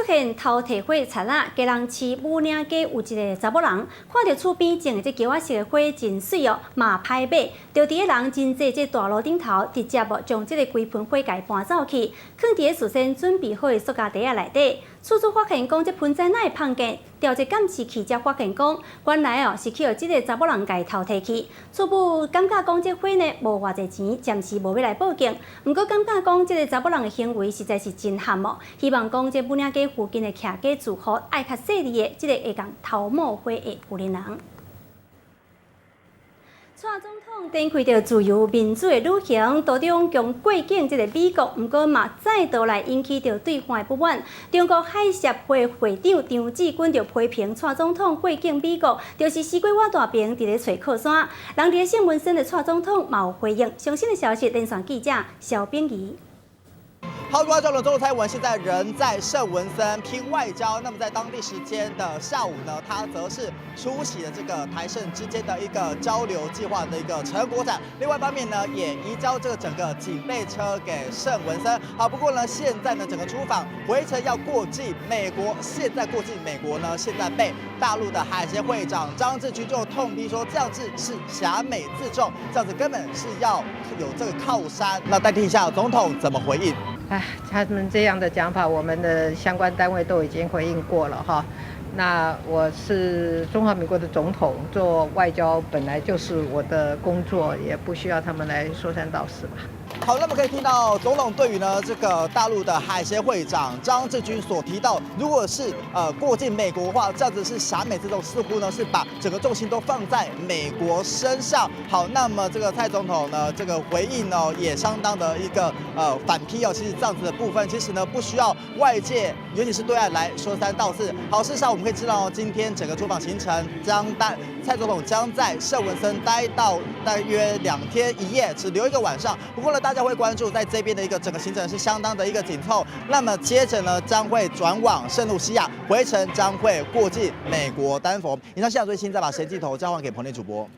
出现头提火贼仔，家人市武岭街有一个查某人，看到厝边种的这桥仔式的花真水哦，嘛歹买，着伫个人真济这大路顶头，直接将这个规盆火给搬走去，放伫个事先准备好的塑胶袋仔内底。厝主发现讲这盆栽哪会碰见？调一监视器才发现讲，原来哦是去互这个查某人家偷摕去。厝母感觉讲这花呢无偌济钱，暂时无要来报警。不过感觉讲这个查某人的行为实在是真悍哦，希望讲这武岭街附近的徛家住户爱较细腻的这个会讲偷摸花的有能人。蔡总统展开着自由民主的旅行，途中共过境这个美国，不过嘛再度来引起着对方的不满。中国海协会会长张志军就批评蔡总统过境美国，就是西瓜我大饼伫咧找靠山。人伫咧新闻身的蔡总统嘛有回应。最新的消息，连线记者肖炳仪。好，关注了中国蔡英文现在人在圣文森拼外交。那么在当地时间的下午呢，他则是出席了这个台圣之间的一个交流计划的一个成果展。另外一方面呢，也移交这个整个警备车给圣文森。好，不过呢，现在呢整个出访回程要过境美国，现在过境美国呢，现在被大陆的海协会长张志军就痛批说，这样子是狭美自重，这样子根本是要有这个靠山。那代替一下总统怎么回应？他们这样的讲法，我们的相关单位都已经回应过了哈。那我是中华民国的总统，做外交本来就是我的工作，也不需要他们来说三道四吧。好，那么可以听到总统对于呢这个大陆的海协会长张志军所提到，如果是过境美国的话，这样子是狭美自重，似乎呢是把整个重心都放在美国身上。好，那么这个蔡总统呢这个回应呢也相当的一个反批哦，其实这样子的部分其实呢不需要外界，尤其是对岸来说三道四。好，事实上我们可以知道，今天整个出访行程蔡总统将在圣文森待到大约2天1夜，只留一个晚上。不过呢，大家会关注在这边的一个整个行程是相当的一个紧凑。那么接着呢，将会转往圣路西亚，回程将会过境美国丹佛。以上现场最新，再把时间镜头交还给棚内主播。